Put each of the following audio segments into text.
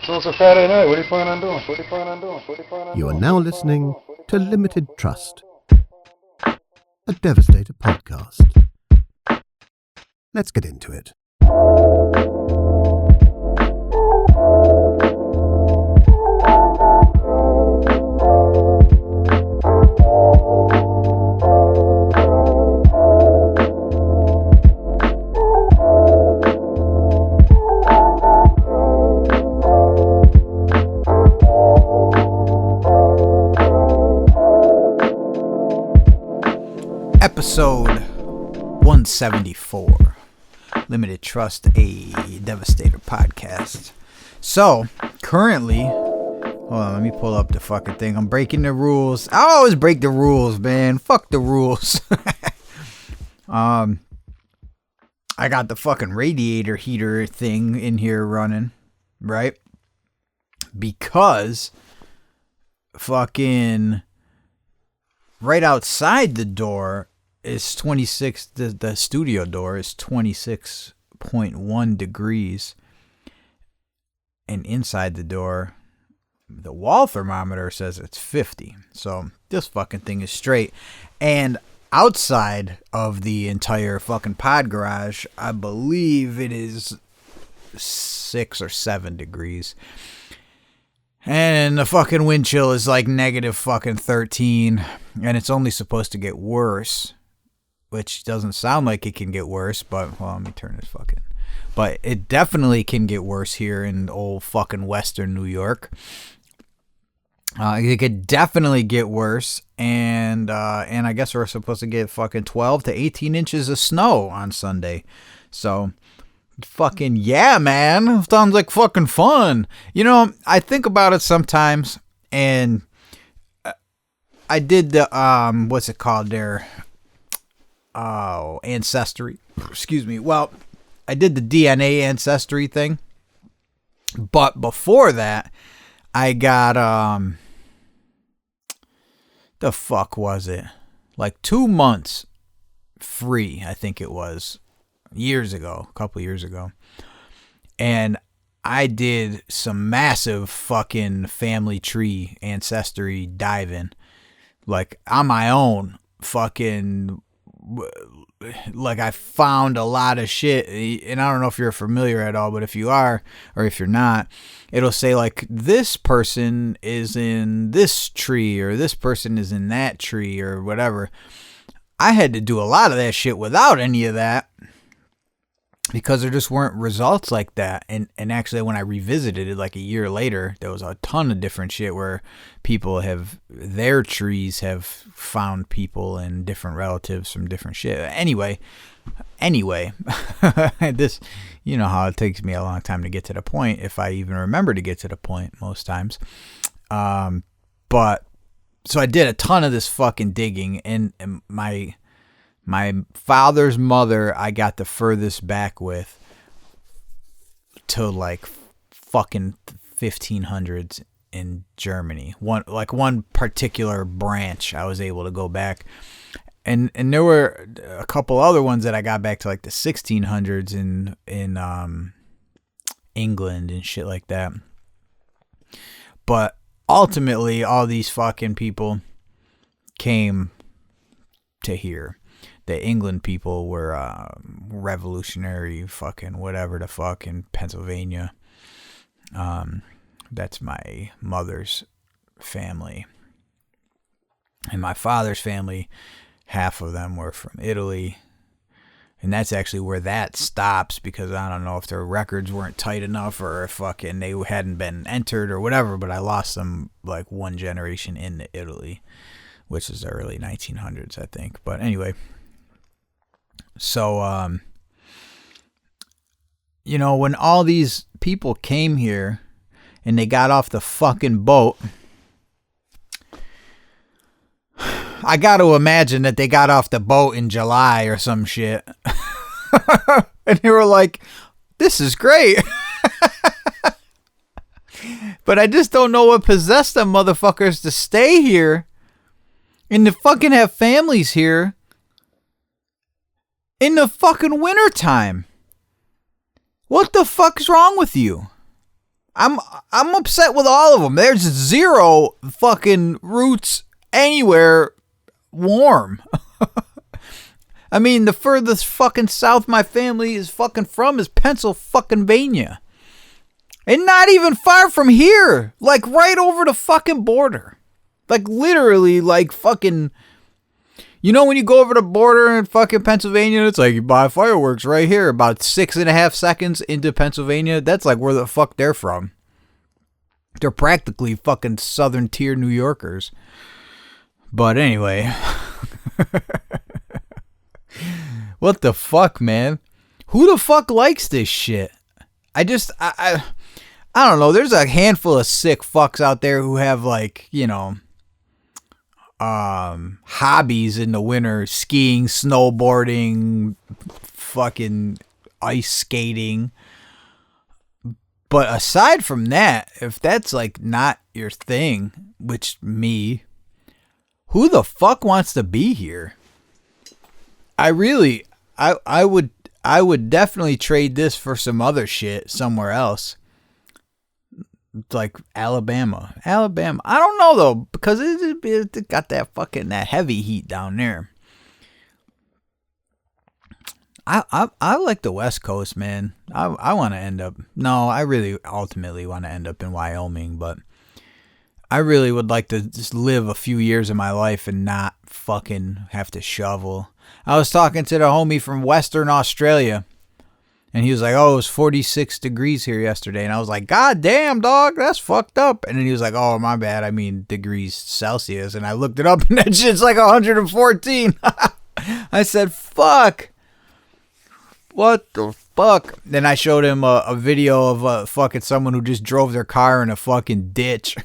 So it's a Saturday night. What are you planning on doing? You are now listening to Limited Trust, a Devastator podcast. Let's get into it. Episode 174, Limited Trust, a Devastator podcast. So, currently, hold on, let me pull up the fucking thing. I'm breaking the rules. I always break the rules, man. Fuck the rules. I got the fucking radiator heater thing in here running, right? Because fucking right outside the door is 26, the studio door is 26.1 degrees. And inside the door, the wall thermometer says it's 50. So this fucking thing is straight. And outside of the entire fucking pod garage, I believe it is 6 or 7 degrees. And the fucking wind chill is like negative fucking 13. And it's only supposed to get worse. Which doesn't sound like it can get worse, but, well, let me turn this fucking... But it definitely can get worse here in old fucking Western New York. It could definitely get worse. And I guess we're supposed to get fucking 12 to 18 inches of snow on Sunday. So... fucking yeah, man. Sounds like fucking fun. You know, I think about it sometimes, and I did the what's it called there? Oh, ancestry. Excuse me. Well, I did the DNA ancestry thing, but before that, I got the fuck was it? Like 2 months free, I think it was. A couple years ago, and I did some massive fucking family tree ancestry diving, like on my own. Fucking, like, I found a lot of shit, and I don't know if you're familiar at all, but if you are, or if you're not, it'll say like this person is in this tree, or this person is in that tree, or whatever. I had to do a lot of that shit without any of that, because there just weren't results like that. And actually, when I revisited it like a year later, there was a ton of different shit where people their trees have found people and different relatives from different shit. Anyway, this, you know how it takes me a long time to get to the point, if I even remember to get to the point most times. But so I did a ton of this fucking digging, and my father's mother, I got the furthest back with to like fucking 1500s in Germany. One particular branch I was able to go back. And there were a couple other ones that I got back to like the 1600s in England and shit like that. But ultimately, all these fucking people came to here. The England people were revolutionary fucking whatever the fuck in Pennsylvania. That's my mother's family. And my father's family, half of them were from Italy. And that's actually where that stops, because I don't know if their records weren't tight enough, or if fucking they hadn't been entered or whatever, but I lost them like one generation into Italy, which is the early 1900s, I think. But anyway... So, you know, when all these people came here and they got off the fucking boat, I got to imagine that they got off the boat in July or some shit. And they were like, this is great. But I just don't know what possessed them motherfuckers to stay here and to fucking have families here in the fucking wintertime. What the fuck's wrong with you? I'm upset with all of them. There's zero fucking roots anywhere warm. I mean, the furthest fucking south my family is fucking from is Pennsylvania. And not even far from here. Like right over the fucking border. Like literally like fucking... You know when you go over the border in fucking Pennsylvania, it's like you buy fireworks right here. About 6.5 seconds into Pennsylvania, that's like where the fuck they're from. They're practically fucking southern tier New Yorkers. But anyway... What the fuck, man? Who the fuck likes this shit? I don't know. There's a handful of sick fucks out there who have like, you know, hobbies in the winter, skiing, snowboarding, fucking ice skating. But aside from that, if that's like not your thing, which me, who the fuck wants to be here? I would definitely trade this for some other shit somewhere else. Like Alabama. I don't know though, because it got that fucking that heavy heat down there. I like the West Coast, man. I want to end up. No, I really ultimately want to end up in Wyoming, but I really would like to just live a few years of my life and not fucking have to shovel. I was talking to the homie from Western Australia, and he was like, oh, it was 46 degrees here yesterday. And I was like, God damn, dog, that's fucked up. And then he was like, oh, my bad, I mean degrees Celsius. And I looked it up, and that shit's like 114. I said, fuck. What the fuck? Then I showed him a video of fucking someone who just drove their car in a fucking ditch.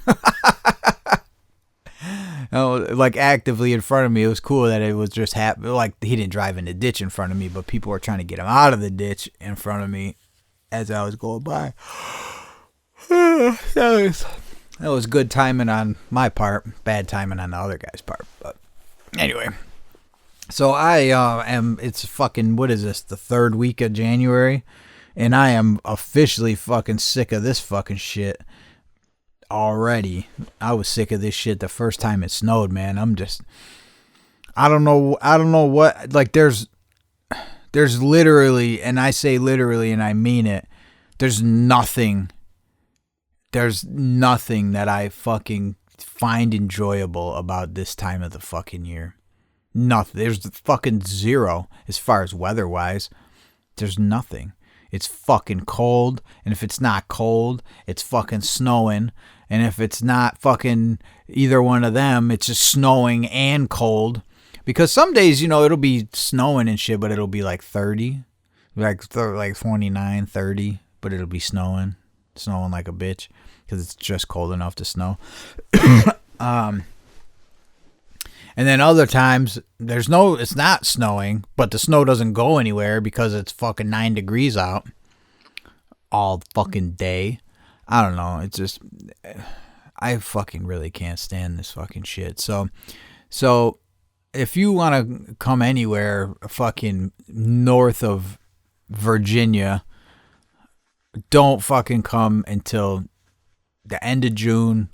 Like actively in front of me. It was cool that it was just like he didn't drive in the ditch in front of me, but people were trying to get him out of the ditch in front of me as I was going by. That was good timing on my part, bad timing on the other guy's part. But anyway, so it's fucking, what is this, the third week of January, and I am officially fucking sick of this fucking shit. Already. I was sick of this shit the first time it snowed, man. I don't know what, like there's literally, and I say literally and I mean it, there's nothing that I fucking find enjoyable about this time of the fucking year. Nothing. There's fucking zero as far as weather-wise. There's nothing. It's fucking cold, and if it's not cold, it's fucking snowing. And if it's not fucking either one of them, it's just snowing and cold. Because some days, you know, it'll be snowing and shit, but it'll be like 30. Like 29, 30. But it'll be snowing. Snowing like a bitch. Because it's just cold enough to snow. And then other times, it's not snowing, but the snow doesn't go anywhere because it's fucking 9 degrees out all fucking day. I don't know. It's just, I fucking really can't stand this fucking shit. So if you want to come anywhere fucking north of Virginia, don't fucking come until the end of June,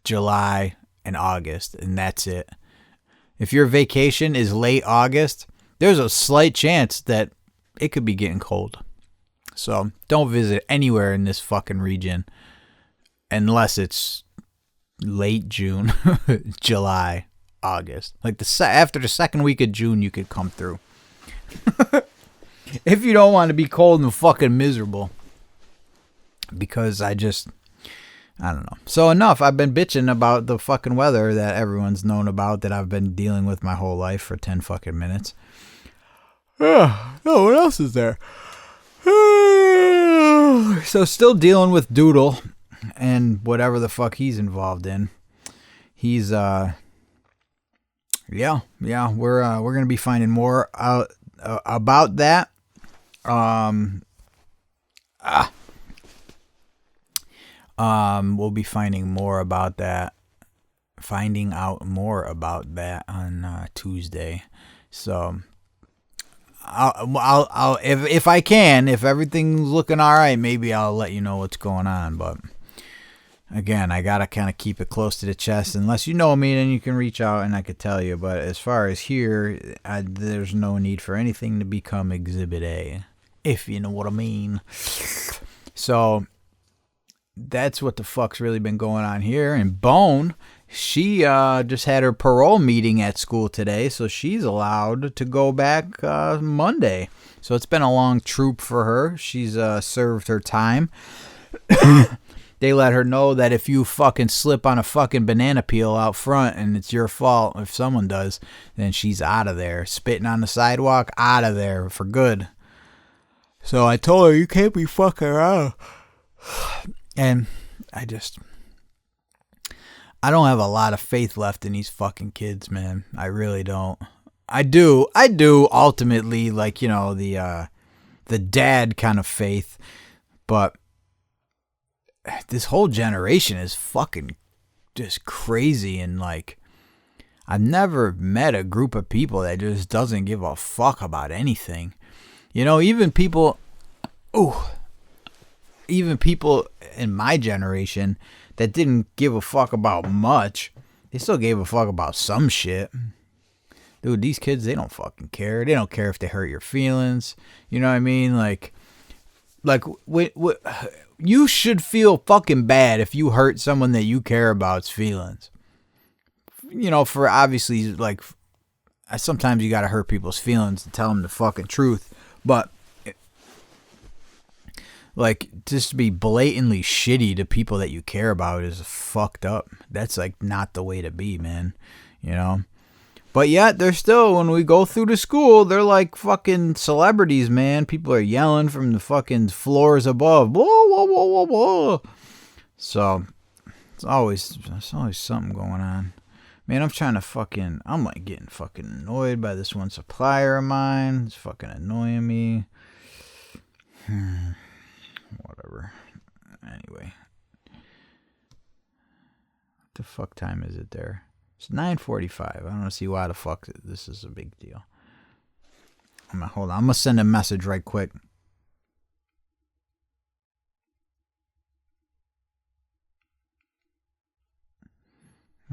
July, and August, and that's it. If your vacation is late August, there's a slight chance that it could be getting cold. So don't visit anywhere in this fucking region unless it's late June, July, August. Like after the second week of June, you could come through. If you don't want to be cold and fucking miserable. Because I don't know. So enough. I've been bitching about the fucking weather that everyone's known about, that I've been dealing with my whole life for 10 fucking minutes. Oh, what else is there? So still dealing with Doodle and whatever the fuck he's involved in. He's we're gonna be finding more out about that. We'll be finding out more about that on Tuesday. So I'll if I can, if everything's looking all right, maybe I'll let you know what's going on. But again, I gotta kind of keep it close to the chest. Unless you know me, then you can reach out and I could tell you. But as far as here, there's no need for anything to become Exhibit A, if you know what I mean. So that's what the fuck's really been going on here. And Bone, she just had her parole meeting at school today, so she's allowed to go back Monday. So it's been a long troop for her. She's served her time. They let her know that if you fucking slip on a fucking banana peel out front and it's your fault, if someone does, then she's out of there. Spitting on the sidewalk, out of there for good. So I told her, you can't be fucking around. And I don't have a lot of faith left in these fucking kids, man. I really don't. I do ultimately, like, you know, the dad kind of faith, but this whole generation is fucking just crazy. And like, I've never met a group of people that just doesn't give a fuck about anything. You know, even people in my generation that didn't give a fuck about much, they still gave a fuck about some shit. Dude, these kids, they don't fucking care. They don't care if they hurt your feelings. You know what I mean? Like you should feel fucking bad if you hurt someone that you care about's feelings. You know, for obviously, like, sometimes you gotta hurt people's feelings to tell them the fucking truth. But like, just to be blatantly shitty to people that you care about is fucked up. That's like not the way to be, man. You know? But yet, they're still, when we go through the school, they're like fucking celebrities, man. People are yelling from the fucking floors above. Whoa, whoa, whoa, whoa, whoa. So, there's always something going on. Man, I'm like getting fucking annoyed by this one supplier of mine. It's fucking annoying me. Whatever. Anyway. What the fuck time is it there? It's 9:45. I don't see why the fuck this is a big deal. Hold on. I'm going to send a message right quick.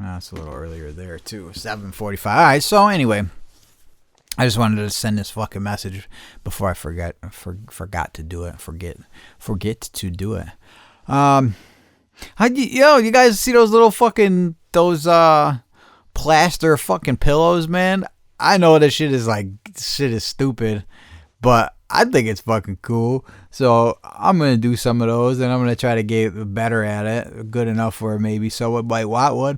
It's a little earlier there too. 7:45. All right. So anyway, I just wanted to send this fucking message before I forgot to do it. Forget to do it. You guys see those little fucking plaster fucking pillows, man? I know this shit is stupid, but I think it's fucking cool. So I'm gonna do some of those, and I'm gonna try to get better at it, good enough where maybe someone might want one.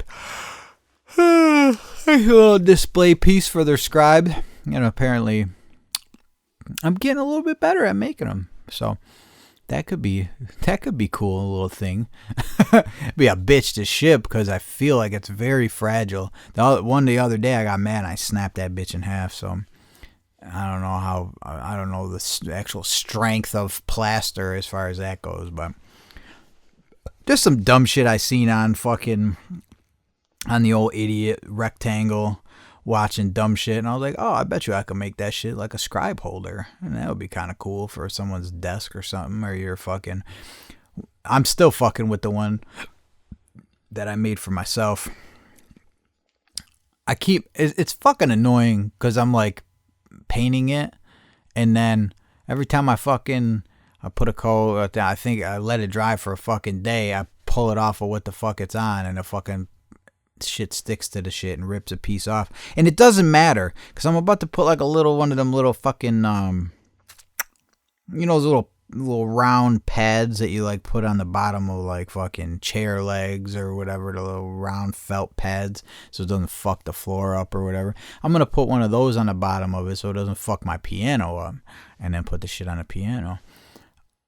A little display piece for their scribe. You know, apparently I'm getting a little bit better at making them. So that could be cool, a little thing. Be a bitch to ship because I feel like it's very fragile. The other day I got mad and I snapped that bitch in half. So I don't know the actual strength of plaster as far as that goes, but just some dumb shit I seen on the old idiot rectangle watching dumb shit, and I was like, oh, I bet you I could make that shit like a scribe holder, and that would be kind of cool for someone's desk or something, or I'm still fucking with the one that I made for myself. It's fucking annoying because I'm like painting it, and then every time I put a coat, I think I let it dry for a fucking day, I pull it off of what the fuck it's on, and the fucking shit sticks to the shit and rips a piece off. And it doesn't matter because I'm about to put like one of them little fucking those little round pads that you like put on the bottom of like fucking chair legs or whatever, the little round felt pads so it doesn't fuck the floor up or whatever. I'm gonna put one of those on the bottom of it so it doesn't fuck my piano up, and then put the shit on the piano.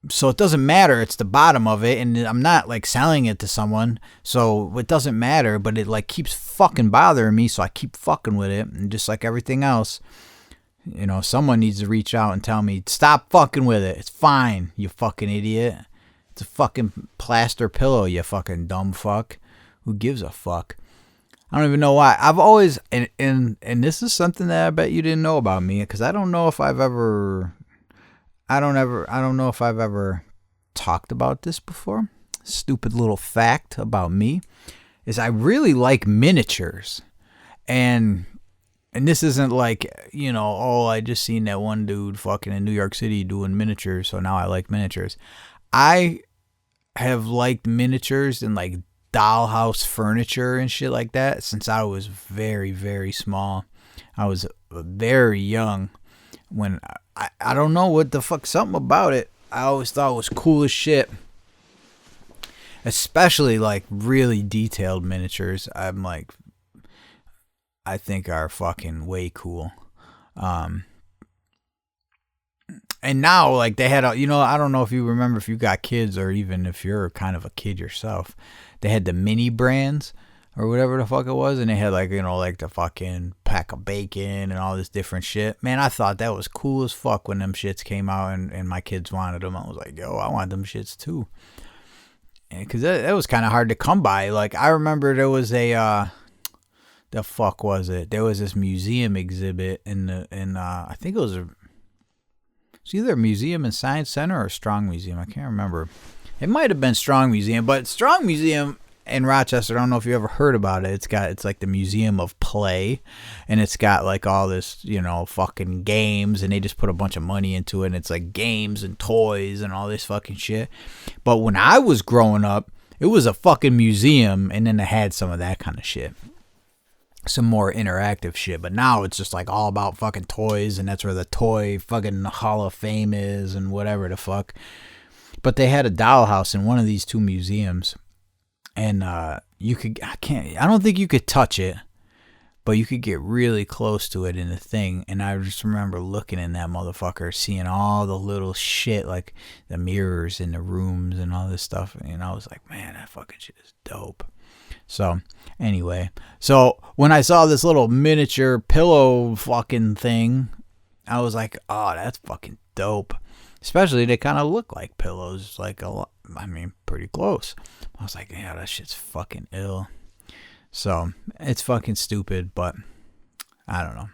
So it doesn't matter, it's the bottom of it, and I'm not like selling it to someone, so it doesn't matter, but it like keeps fucking bothering me, so I keep fucking with it. And just like everything else, you know, someone needs to reach out and tell me, stop fucking with it, it's fine, you fucking idiot. It's a fucking plaster pillow, you fucking dumb fuck. Who gives a fuck? I don't even know why. I've always, and this is something that I bet you didn't know about me, because I don't know if I've ever talked about this before. stupid little fact about me is I really like miniatures. And this isn't like, I just seen that one dude fucking in New York City doing miniatures, so now I like miniatures. I have liked miniatures and like dollhouse furniture and shit like that since I was very, very small. I was very young when I don't know what the fuck, something about it I always thought was cool as shit. Especially like really detailed miniatures. I think are fucking way cool. And now, like, they had, I don't know if you remember, if you got kids or even if you're kind of a kid yourself, they had the mini brands or whatever the fuck it was. And they had, like, like the fucking pack of bacon and all this different shit. Man, I thought that was cool as fuck when them shits came out and my kids wanted them. I was like, yo, I want them shits too. Because that was kind of hard to come by. Like, I remember there was the fuck was it? There was this museum exhibit I think it was it's either a museum in Science Center or Strong Museum. I can't remember. It might have been Strong Museum, but Strong Museum in Rochester, I don't know if you ever heard about it. It's like the Museum of Play, and it's got like all this, fucking games, and they just put a bunch of money into it, and it's like games and toys and all this fucking shit. But when I was growing up, it was a fucking museum, and then they had some of that kind of shit. Some more interactive shit, but now it's just like all about fucking toys, and that's where the toy fucking Hall of Fame is and whatever the fuck. But they had a dollhouse in one of these two museums, and I don't think you could touch it, but you could get really close to it in the thing. And I just remember looking in that motherfucker, seeing all the little shit, like the mirrors in the rooms and all this stuff, and I was like, man, that fucking shit is dope. So, anyway. So, when I saw this little miniature pillow fucking thing, I was like, oh, that's fucking dope. Especially, they kind of look like pillows. Like, pretty close. I was like, yeah, that shit's fucking ill. So, it's fucking stupid, but I don't know.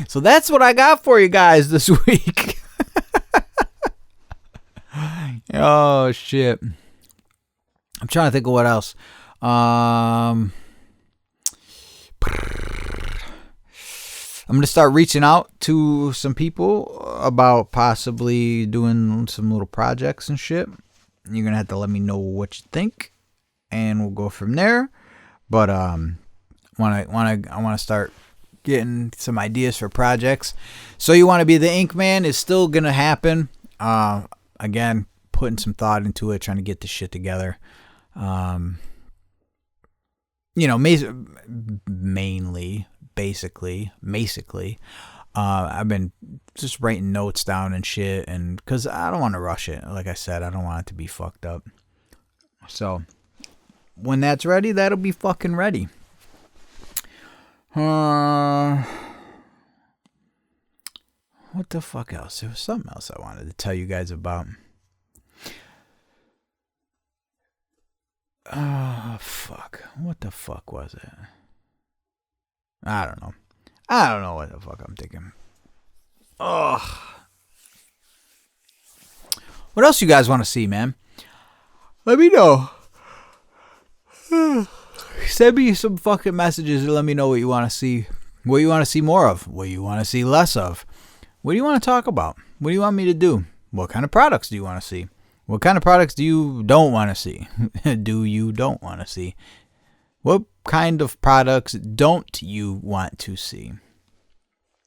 So, that's what I got for you guys this week. Oh, shit. I'm trying to think of what else. I'm going to start reaching out to some people about possibly doing some little projects and shit. You're going to have to let me know what you think, and we'll go from there. But I want to start getting some ideas for projects. So You Want to Be the Ink Man is still going to happen. Again, putting some thought into it, trying to get this shit together. Mainly, basically, I've been just writing notes down and shit, and because I don't want to rush it. Like I said, I don't want it to be fucked up. So, when that's ready, that'll be fucking ready. What the fuck else? There was something else I wanted to tell you guys about. Oh, fuck. What the fuck was it? I don't know. I don't know what the fuck I'm thinking. Ugh. What else you guys want to see, man? Let me know. Send me some fucking messages and let me know what you want to see. What you want to see more of. What you want to see less of. What do you want to talk about? What do you want me to do? What kind of products do you want to see? What kind of products do you don't want to see? Do you don't want to see? What kind of products don't you want to see?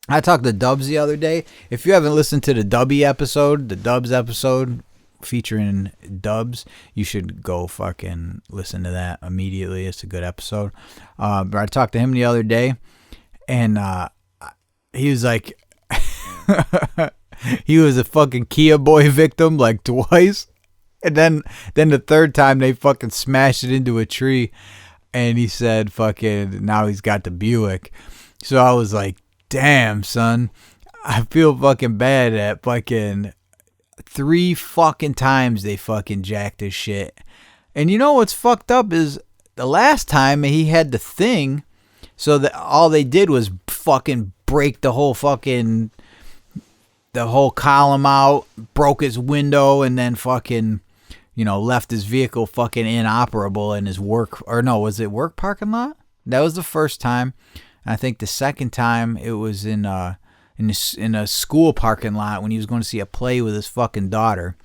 I talked to Dubs the other day. If you haven't listened to the Dubby episode, the Dubs episode featuring Dubs, you should go fucking listen to that immediately. It's a good episode. But I talked to him the other day, and he was like, he was a fucking Kia Boy victim like twice. And then the third time they fucking smashed it into a tree, and he said fucking now he's got the Buick. So I was like, damn, son, I feel fucking bad that fucking 3 fucking times they fucking jacked his shit. And you know what's fucked up is the last time he had the thing, so that all they did was fucking break the whole fucking the whole column out, broke his window, and then fucking, left his vehicle fucking inoperable in his work, or no, was it work parking lot? That was the first time. I think the second time it was in a school parking lot when he was going to see a play with his fucking daughter.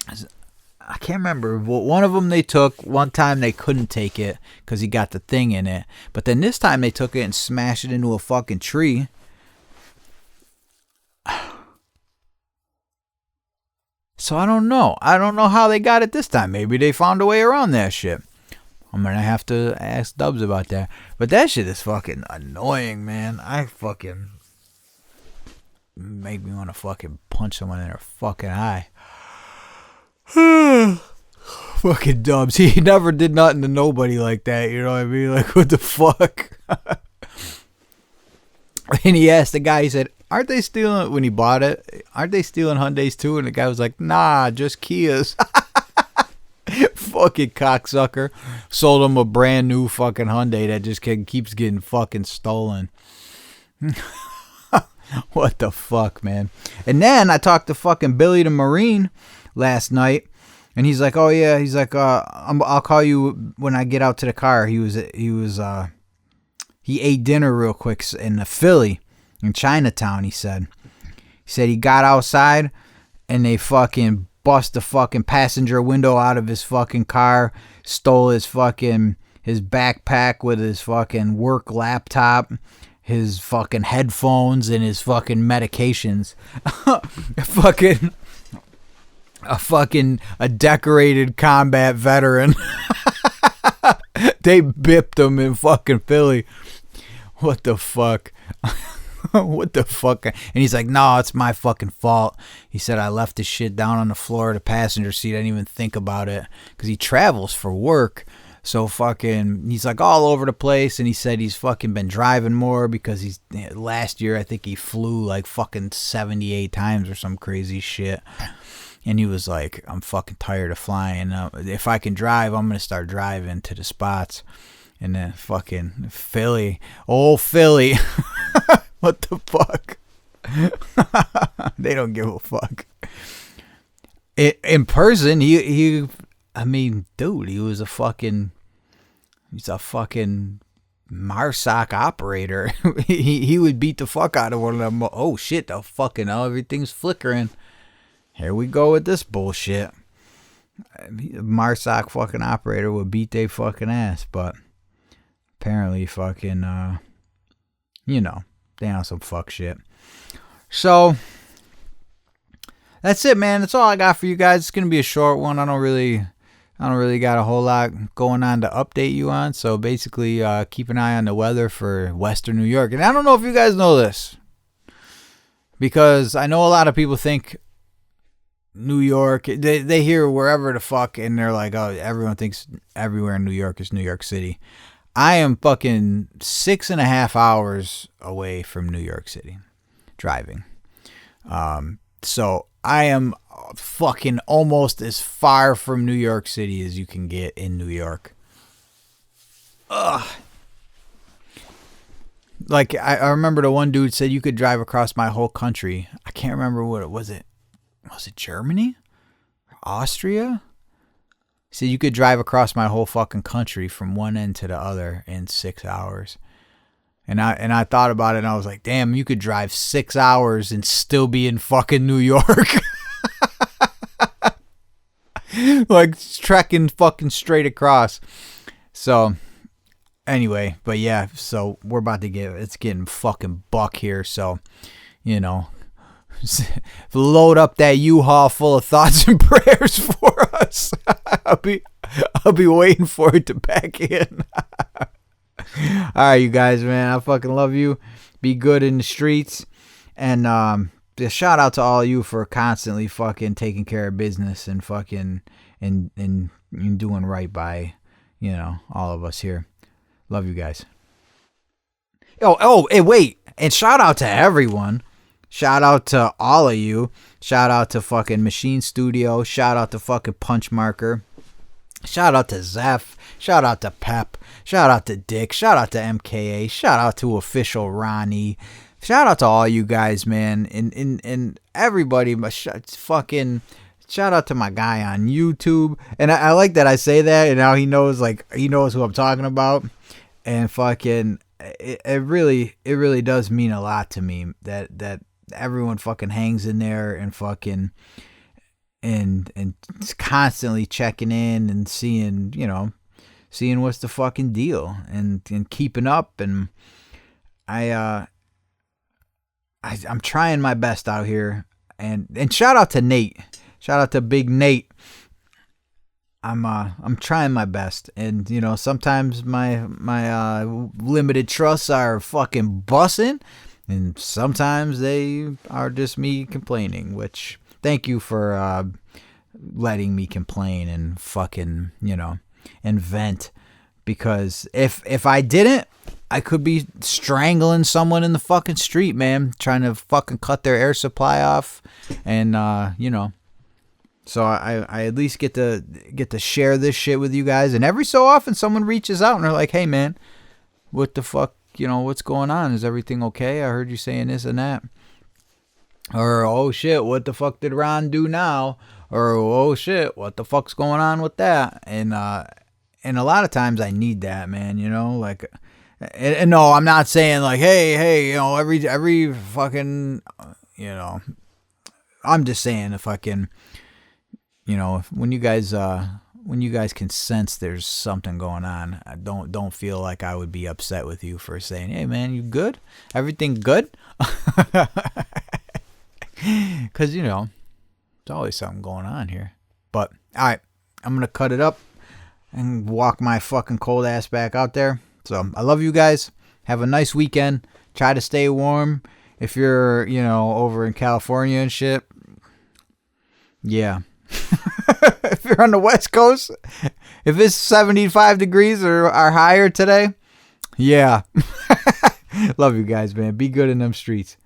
I can't remember. One of them they took. One time they couldn't take it because he got the thing in it. But then this time they took it and smashed it into a fucking tree. So I don't know. I don't know how they got it this time. Maybe they found a way around that shit. I'm going to have to ask Dubs about that. But that shit is fucking annoying, man. I fucking make me want to fucking punch someone in their fucking eye. Fucking Dubs. He never did nothing to nobody like that. You know what I mean? Like, what the fuck? And he asked the guy, he said, aren't they stealing, when he bought it, aren't they stealing Hyundais too? And the guy was like, nah, just Kias. Fucking cocksucker. Sold him a brand new fucking Hyundai that just keeps getting fucking stolen. What the fuck, man? And then I talked to fucking Billy the Marine last night, and he's like, oh yeah, he's like, I'll call you when I get out to the car. He ate dinner real quick in Philly, in Chinatown. He said he got outside and they fucking bust the fucking passenger window out of his fucking car, stole his backpack with his fucking work laptop, his fucking headphones, and his fucking medications. A decorated combat veteran. They bipped him in fucking Philly. What the fuck? What the fuck? And he's like, no, it's my fucking fault. He said, I left his shit down on the floor of the passenger seat. I didn't even think about it. Because he travels for work. So fucking, he's like all over the place. And he said he's fucking been driving more because last year, I think he flew like fucking 78 times or some crazy shit. And he was like, I'm fucking tired of flying. If I can drive, I'm going to start driving to the spots. And then fucking Philly. Old Philly. What the fuck? They don't give a fuck. In person, he was a fucking Marsoc operator. he would beat the fuck out of one of them. Oh shit, the fucking everything's flickering. Here we go with this bullshit. Marsoc fucking operator would beat they fucking ass, but apparently fucking, they on some fuck shit. So, that's it, man. That's all I got for you guys. It's going to be a short one. I don't really got a whole lot going on to update you on. So, basically, keep an eye on the weather for Western New York. And I don't know if you guys know this, because I know a lot of people think New York, they hear wherever the fuck, and they're like, oh, everyone thinks everywhere in New York is New York City. I am fucking 6.5 hours away from New York City driving. So I am fucking almost as far from New York City as you can get in New York. Ugh. Like, I remember the one dude said you could drive across my whole country. I can't remember what it was. Was it Germany? Austria? He said you could drive across my whole fucking country from one end to the other in 6 hours. And I thought about it and I was like, damn, you could drive 6 hours and still be in fucking New York. Like trekking fucking straight across. So anyway, but yeah, so we're about to it's getting fucking buck here. So, load up that U-Haul full of thoughts and prayers for us. I'll be waiting for it to back in. All right, you guys, man. I fucking love you. Be good in the streets. And shout out to all of you for constantly fucking taking care of business and fucking and doing right by, all of us here. Love you guys. Oh, hey, wait. And shout out to everyone. Shout out to all of you. Shout out to fucking Machine Studio. Shout out to fucking Punch Marker. Shout out to Zeph. Shout out to Pep. Shout out to Dick. Shout out to MKA. Shout out to Official Ronnie. shout out to all you guys, man, and everybody. Fucking shout out to my guy on YouTube, and I like that I say that, and now he knows who I'm talking about, and fucking it really does mean a lot to me that everyone fucking hangs in there and fucking and constantly checking in and seeing what's the fucking deal and keeping up, and I'm trying my best out here, and shout out to Nate, shout out to Big Nate. I'm trying my best, and sometimes my limited trusts are fucking bussing, and sometimes they are just me complaining, which thank you for letting me complain and fucking and vent, because if I didn't, I could be strangling someone in the fucking street, man, trying to fucking cut their air supply off, and so I at least get to share this shit with you guys, and every so often someone reaches out and they're like, hey man, what the fuck, what's going on? Is everything okay? I heard you saying this and that. Or, oh shit, what the fuck did Ron do now? Or, oh shit, what the fuck's going on with that? And a lot of times I need that, man, like, and no, I'm not saying like, hey, every fucking, I'm just saying if I can, when you guys can sense there's something going on, don't feel like I would be upset with you for saying, hey man, you good? Everything good? Because, there's always something going on here. But, alright, I'm going to cut it up and walk my fucking cold ass back out there. So, I love you guys. Have a nice weekend. Try to stay warm. If you're, over in California and shit. Yeah. If you're on the West Coast, if it's 75 degrees or higher today, yeah. Love you guys, man. Be good in them streets.